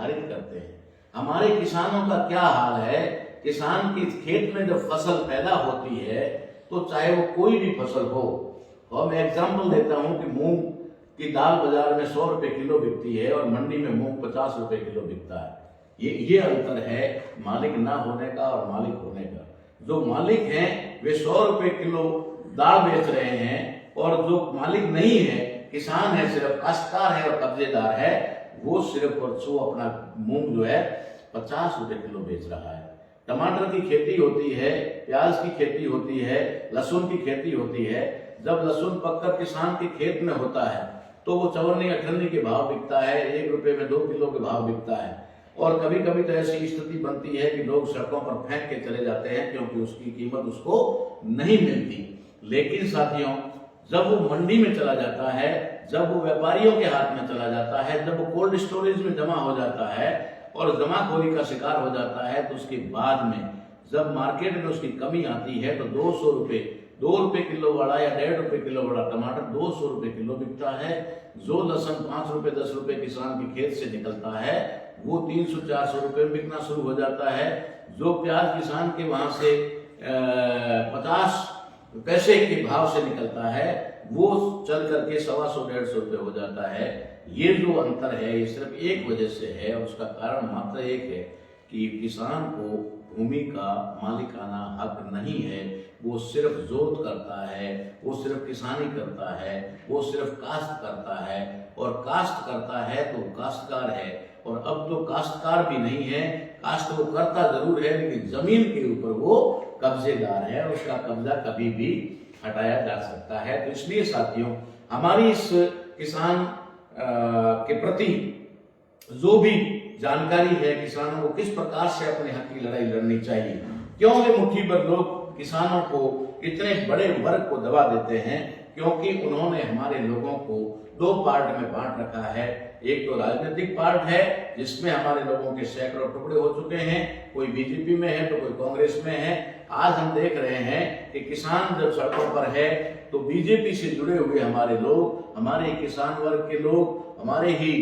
निर्धारित करते हैं। हमारे किसानों का क्या हाल है, किसान के खेत में जब फसल पैदा होती है तो चाहे वो कोई भी फसल हो, तो मैं एग्जाम्पल देता हूं कि मूंग की दाल बाजार में 100 रुपए किलो बिकती है और मंडी में मूंग 50 रुपए किलो बिकता है। ये अंतर है मालिक ना होने का और मालिक होने का। जो मालिक हैं वे 100 रुपए किलो दाल बेच रहे हैं, और जो मालिक नहीं है, किसान है, सिर्फ काश्तकार है और कब्जेदार है, वो सिर्फ वो अपना मूंग जो है 50 रुपए किलो बेच रहा है। टमाटर की खेती होती है, प्याज की खेती होती है, लहसुन की खेती होती है। जब लहसुन पककर किसान के खेत में होता है तो वो 54-58 के भाव बिकता है, 1 रुपए में 2 किलो के भाव बिकता है। और कभी कभी तो ऐसी स्थिति बनती है कि लोग सड़कों पर फेंक के चले जाते हैं क्योंकि उसकी कीमत उसको नहीं मिलती। लेकिन साथियों, जब वो मंडी में चला जाता है, जब वो व्यापारियों के हाथ में चला जाता है, जब वो कोल्ड स्टोरेज में जमा हो जाता है और जमाखोरी का शिकार हो जाता है, तो उसके बाद में जब मार्केट में उसकी कमी आती है तो 2 रुपए किलो वाला या 1.5 रुपए किलो वाला टमाटर 200 रुपए किलो बिकता है। जो लहसुन 5 रुपए 10 रुपए किसान के खेत से निकलता है वो 300-400 रुपए में बिकना शुरू हो जाता है। जो प्याज किसान के वहां से 50 पैसे के भाव से निकलता है वो चल करके 125-150 रुपए हो जाता है। ये जो अंतर है ये सिर्फ एक वजह से है, और उसका कारण मात्र एक है कि किसान को भूमि का मालिकाना हक नहीं है। वो सिर्फ जोत करता है, वो सिर्फ किसानी करता है, वो सिर्फ काश्त करता है, और काश्त करता है तो काश्तकार है। और अब तो काश्तकार भी नहीं है, काश्त वो करता जरूर है लेकिन जमीन के ऊपर वो कब्जेदार है, और उसका कब्जा कभी भी हटाया जा सकता है। तो इसलिए साथियों, हमारी इस किसान के प्रति जो भी जानकारी है, किसानों को किस प्रकार से अपने हक की लड़ाई लड़नी चाहिए, क्यों वे मुट्ठी भर लोग किसानों को इतने बड़े वर्ग को दबा देते हैं, क्योंकि उन्होंने हमारे लोगों को 2 पार्ट में बांट रखा है। एक तो राजनीतिक पार्ट है जिसमें हमारे लोगों के सैकड़ों टुकड़े हो चुके हैं, कोई बीजेपी में है तो कोई कांग्रेस में है। आज हम देख रहे हैं कि किसान जब सड़कों पर है तो बीजेपी से जुड़े हुए हमारे लोग, हमारे किसान वर्ग के लोग, हमारे ही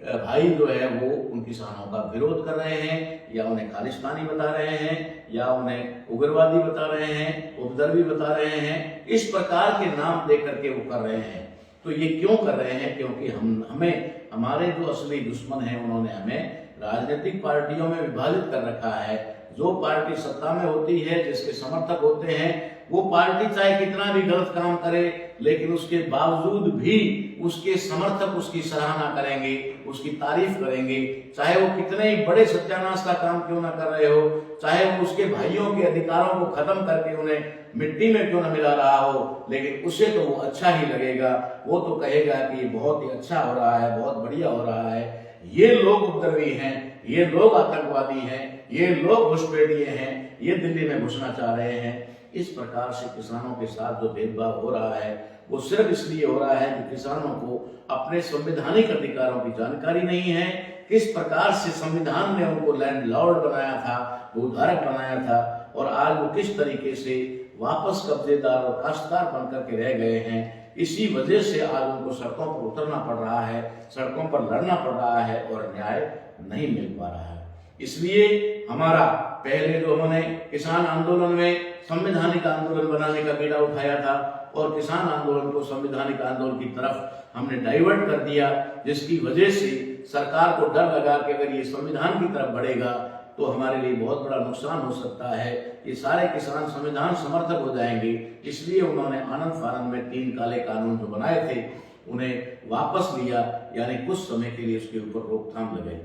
भाई जो है वो उन किसानों का विरोध कर रहे हैं, या उन्हें खालिस्तानी बता रहे हैं, या उन्हें उग्रवादी बता रहे हैं, उपद्रवी बता रहे हैं। इस प्रकार के नाम देकर के वो कर रहे हैं। तो ये क्यों कर रहे हैं? क्योंकि हमें हमारे जो असली दुश्मन हैं उन्होंने हमें राजनीतिक पार्टियों में विभाजित कर रखा है। जो पार्टी सत्ता में होती है, जिसके समर्थक होते हैं, वो पार्टी चाहे कितना भी गलत काम करे लेकिन उसके बावजूद भी उसके समर्थक उसकी सराहना करेंगे, उसकी तारीफ करेंगे, चाहे वो कितने ही बड़े सत्यानाश का काम क्यों ना कर रहे हो, चाहे वो उसके भाइयों के अधिकारों को खत्म करके उन्हें मिट्टी में क्यों न मिला रहा हो, लेकिन उसे तो वो अच्छा ही लगेगा। वो तो कहेगा कि ये बहुत ही अच्छा हो रहा है, बहुत बढ़िया हो रहा है। ये लोग उपद्रवी हैं, ये लोग आतंकवादी हैं, ये लोग घुसपैठिए हैं, ये दिल्ली में घुसना चाह रहे हैं। इस प्रकार से किसानों के साथ जो भेदभाव हो रहा है वो सिर्फ इसलिए हो रहा है कि किसानों को अपने संवैधानिक अधिकारों की जानकारी नहीं है। किस प्रकार से संविधान ने उनको लैंडलॉर्ड बनाया था, भूधारक बनाया था, और आज वो किस तरीके से वापस कब्जेदार और काश्तकार बनकर के रह गए हैं। इसी वजह से आज उनको सड़कों पर उतरना पड़ रहा है, सड़कों पर लड़ना पड़ रहा है और न्याय नहीं मिल पा रहा है। इसलिए हमारा पहले जो हमने किसान आंदोलन में संवैधानिक आंदोलन बनाने का बीड़ा उठाया था, और किसान आंदोलन को संवैधानिक आंदोलन की तरफ हमने डाइवर्ट कर दिया, जिसकी वजह से सरकार को डर लगा कि अगर ये संविधान की तरफ बढ़ेगा तो हमारे लिए बहुत बड़ा नुकसान हो सकता है, ये सारे किसान संविधान समर्थक हो जाएंगे। इसलिए उन्होंने आनंद फानंद में 3 काले कानून जो बनाए थे उन्हें वापस लिया, यानी कुछ समय के लिए उसके ऊपर रोकथाम लगाई।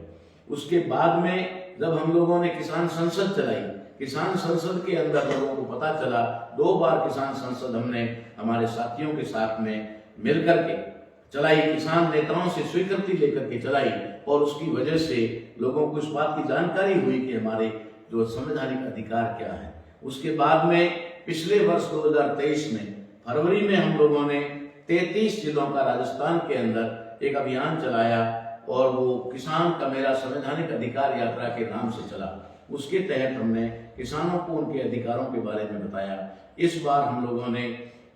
उसके बाद में जब हम लोगों ने किसान संसद चलाई, किसान संसद के अंदर लोगों को पता चला, 2 बार किसान संसद हमने हमारे साथियों के साथ में मिलकर के चलाई, किसान नेताओं से स्वीकृति लेकर के चलाई, और उसकी वजह से लोगों को इस बात की जानकारी हुई कि हमारे जो संवैधानिक अधिकार क्या है। उसके बाद में पिछले वर्ष 2023 में फरवरी में हम लोगों ने 33 जिलों का राजस्थान के अंदर एक अभियान चलाया, और वो किसान का मेरा संवैधानिक अधिकार यात्रा के नाम से चला। उसके तहत हमने किसानों को उनके अधिकारों के बारे में बताया। इस बार हम लोगों ने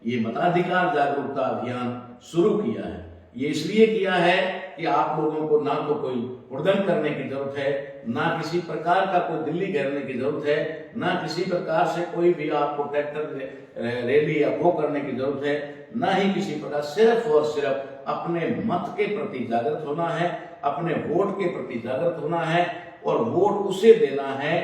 ये मताधिकार जागरूकता अभियान शुरू किया है। ये इसलिए किया है कि आप लोगों को ना तो कोई हुड़दंग करने की जरूरत है, ना किसी प्रकार का कोई दिल्ली घेरने की जरूरत है, ना किसी प्रकार से कोई भी आपको ट्रैक्टर रैली या वो करने की जरूरत है, ना ही किसी प्रकार, सिर्फ और सिर्फ अपने मत के प्रति जागृत होना है, अपने वोट के प्रति जागृत होना है और वोट उसे देना है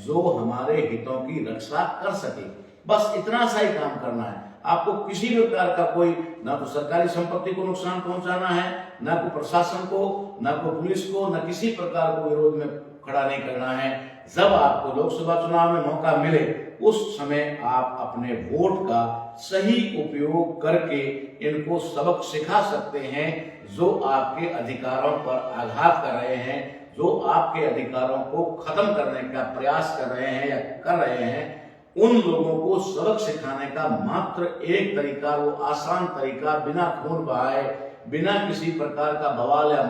जो हमारे हितों की रक्षा कर सके। बस इतना सा ही काम करना है। आपको किसी भी प्रकार का कोई, ना तो सरकारी संपत्ति को नुकसान पहुंचाना है, ना को प्रशासन को, ना को पुलिस को, ना किसी प्रकार को विरोध में खड़ा नहीं करना है। जब आपको लोकसभा चुनाव में मौका मिले उस समय आप अपने वोट का सही उपयोग करके इनको सबक सिखा सकते हैं जो आपके अधिकारों पर आघात कर रहे हैं, जो आपके अधिकारों को खत्म करने का प्रयास कर रहे हैं या कर रहे हैं। उन लोगों को सबक सिखाने का मात्र एक तरीका, वो आसान तरीका, बिना खून बहाए, बिना किसी प्रकार का बवाल या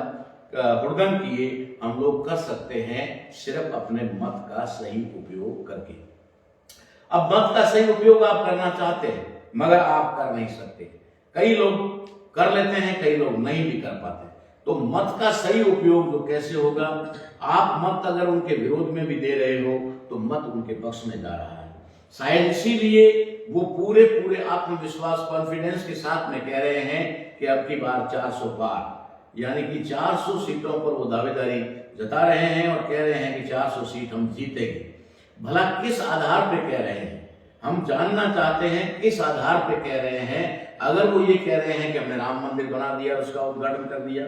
हुड़दंग किए हम लोग कर सकते हैं, सिर्फ अपने मत का सही उपयोग करके। अब मत का सही उपयोग आप करना चाहते हैं मगर आप कर नहीं सकते। कई लोग कर लेते हैं, कई लोग नहीं भी कर पाते। तो मत का सही उपयोग जो कैसे होगा, आप मत अगर उनके विरोध में भी दे रहे हो तो मत उनके पक्ष में जा रहा है। शायद इसीलिए वो पूरे आत्मविश्वास, कॉन्फिडेंस के साथ में कह रहे हैं कि अब की बार 400 पार, यानी कि 400 सीटों पर वो दावेदारी जता रहे हैं और कह रहे हैं कि 400 सीट हम जीतेंगे। भला किस आधार पे कह रहे हैं? हम जानना चाहते हैं किस आधार पे कह रहे हैं। अगर वो ये कह रहे हैं कि हमने राम मंदिर बना दिया, उसका उद्घाटन कर दिया,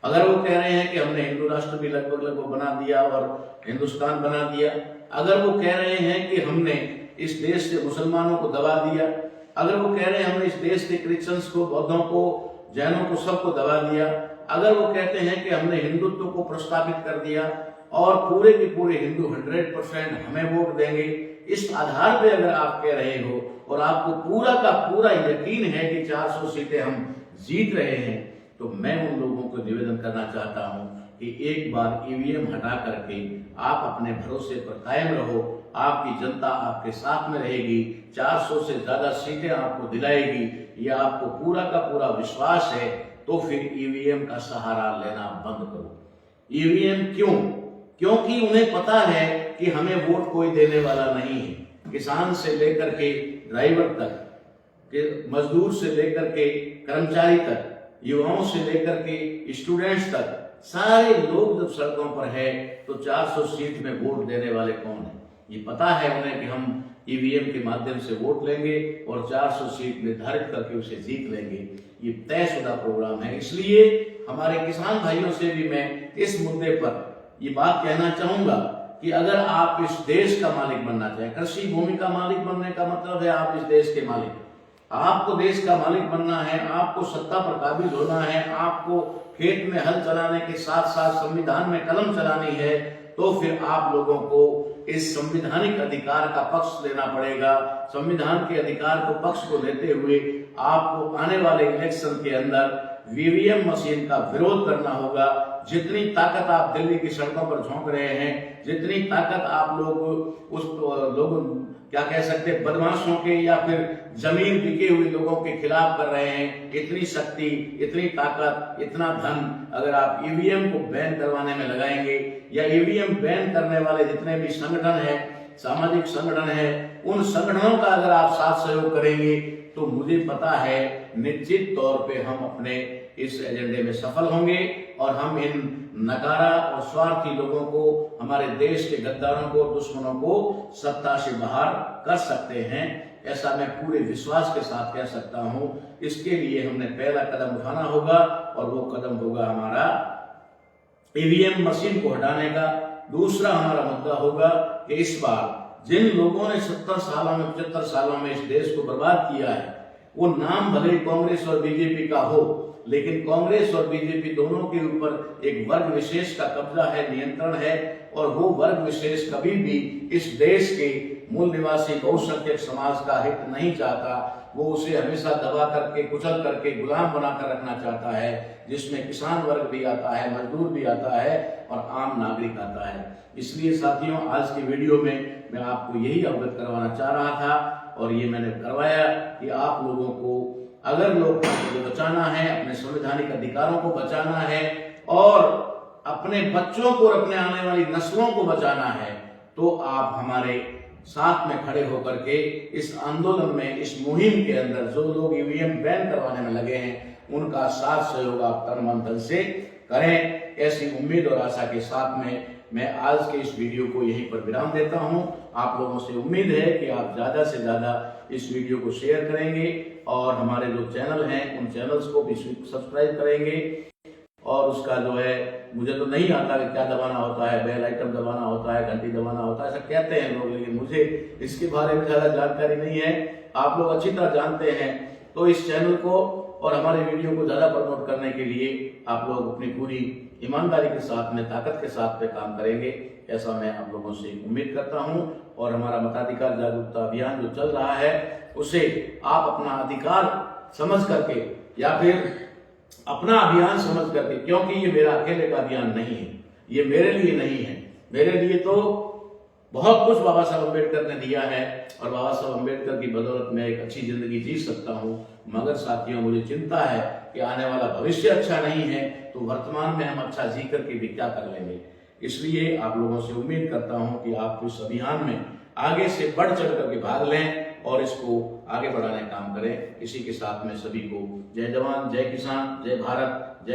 अगर वो कह रहे हैं कि हमने हिंदू राष्ट्र भी लगभग बना दिया और हिंदुस्तान बना दिया, अगर वो कह रहे हैं कि हमने इस देश से मुसलमानों को दबा दिया, अगर वो कह रहे हैं हमने इस देश के क्रिश्चियंस को, बौद्धों को, जैनों को, सबको दबा दिया, अगर वो कहते हैं कि हमने हिंदुत्व को प्रस्तावित कर दिया और पूरे के पूरे हिंदू 100% हमें वोट देंगे, इस आधार पे अगर आप कह रहे हो और आपको पूरा का पूरा यकीन है कि 400 सीटें हम जीत रहे हैं, तो मैं उन लोगों को निवेदन करना चाहता हूं कि एक बार ईवीएम हटा करके आप अपने भरोसे पर कायम रहो। आपकी जनता आपके साथ में रहेगी, 400 से ज्यादा सीटें आपको दिलाएगी, यह आपको पूरा का पूरा विश्वास है। तो फिर ईवीएम का सहारा लेना बंद करो। ईवीएम क्यों? क्योंकि उन्हें पता है कि हमें वोट कोई देने वाला नहीं है। किसान से लेकर के ड्राइवर तक, मजदूर से लेकर के कर्मचारी तक, युवाओं से लेकर के स्टूडेंट्स तक, सारे लोग जब सड़कों पर है तो 400 सीट में वोट देने वाले कौन है? ये पता है उन्हें कि हम ईवीएम के माध्यम से वोट लेंगे और 400 सीट निर्धारित करके उसे जीत लेंगे। ये तयशुदा प्रोग्राम है। इसलिए हमारे किसान भाइयों से भी मैं इस मुद्दे पर ये बात कहना चाहूंगा कि अगर आप इस देश का मालिक बनना चाहें, कृषि भूमि का मालिक बनने का मतलब है आप इस देश के मालिक, आपको देश का मालिक बनना है, आपको सत्ता पर काबिज होना है, आपको खेत में हल चलाने के साथ साथ संविधान में कलम चलानी है, तो फिर आप लोगों को इस संवैधानिक अधिकार का पक्ष लेना पड़ेगा। संविधान के अधिकार को पक्ष को लेते हुए आपको आने वाले इलेक्शन के अंदर ईवीएम मशीन का विरोध करना होगा। जितनी ताकत आप दिल्ली की सड़कों पर झोंक रहे हैं, जितनी ताकत आप लोग उस लोग क्या कह सकते हैं, बदमाशों के या फिर जमीन बिके हुए लोगों के खिलाफ कर रहे हैं, इतनी शक्ति, इतनी ताकत, इतना धन अगर आप ईवीएम को बैन करवाने में लगाएंगे या ईवीएम बैन करने वाले जितने भी संगठन है, सामाजिक संगठन है, उन संगठनों का अगर आप साथ सहयोग करेंगे तो मुझे पता है निश्चित तौर पे हम अपने इस एजेंडे में सफल होंगे और हम इन नकारा और स्वार्थी लोगों को, हमारे देश के गद्दारों को, दुश्मनों को सत्ता से बाहर कर सकते हैं। ऐसा मैं पूरे विश्वास के साथ कह सकता हूं। इसके लिए हमने पहला कदम उठाना होगा और वो कदम होगा हमारा ईवीएम मशीन को हटाने का। दूसरा हमारा मुद्दा होगा कि इस बार जिन लोगों ने 70 सालों में, 75 सालों में इस देश को बर्बाद किया है, वो नाम भले कांग्रेस और बीजेपी का हो, लेकिन कांग्रेस और बीजेपी दोनों के ऊपर एक वर्ग विशेष का कब्जा है, नियंत्रण है, और वो वर्ग विशेष कभी भी इस देश के मूल निवासी बहुसंख्यक समाज का हित नहीं चाहता। वो उसे हमेशा दबा करके, कुचल करके, गुलाम बनाकर रखना चाहता है, जिसमें किसान वर्ग भी आता है, मजदूर भी आता है और आम नागरिक आता है। इसलिए साथियों, आज की वीडियो में मैं आपको यही अवगत करवाना चाह रहा था और ये मैंने करवाया कि आप लोगों को अगर लोकतंत्र को बचाना है, अपने संवैधानिक अधिकारों को बचाना है और अपने बच्चों को और अपने आने वाली नस्लों को बचाना है, तो आप हमारे साथ में खड़े होकर के इस आंदोलन में, इस मुहिम के अंदर जो लोग ईवीएम बैन करवाने में लगे हैं, उनका साथ सहयोग आप तन मन धन से करें। ऐसी उम्मीद और आशा के साथ में मैं आज के इस वीडियो को यहीं पर विराम देता हूं। आप लोगों से उम्मीद है कि आप ज्यादा से ज्यादा इस वीडियो को शेयर करेंगे और हमारे जो चैनल हैं उन चैनल्स को भी सब्सक्राइब करेंगे। और उसका जो है, मुझे तो नहीं आता कि क्या दबाना होता है, बेल आइकन दबाना होता है, घंटी दबाना होता है, ऐसा कहते हैं लोग, लेकिन मुझे इसके बारे में ज्यादा जानकारी नहीं है। आप लोग अच्छी तरह जानते हैं। तो इस चैनल को और हमारे वीडियो को ज्यादा प्रमोट करने के लिए आप लोग अपनी पूरी ईमानदारी के साथ में, ताकत के साथ में काम करेंगे, ऐसा मैं आप लोगों से उम्मीद करता हूं। और हमारा मताधिकार जागरूकता अभियान जो चल रहा है, उसे आप अपना अधिकार समझ करके या फिर अपना अभियान समझ करके, क्योंकि ये मेरा अकेले का अभियान नहीं है, ये मेरे लिए नहीं है, मेरे लिए तो बहुत कुछ बाबा साहब अम्बेडकर ने दिया है और बाबा साहब अम्बेडकर की बदौलत मैं एक अच्छी जिंदगी जी सकता हूं। मगर साथियों, मुझे चिंता है कि आने वाला भविष्य अच्छा नहीं है, तो वर्तमान में हम अच्छा जी करके भी क्या कर लेंगे। इसलिए आप लोगों से उम्मीद करता हूं कि आप इस अभियान में आगे से बढ़ चढ़ करके भाग लें और इसको आगे बढ़ाने का काम करें। इसी के साथ में सभी को जय जवान, जय किसान, जय भारत, जय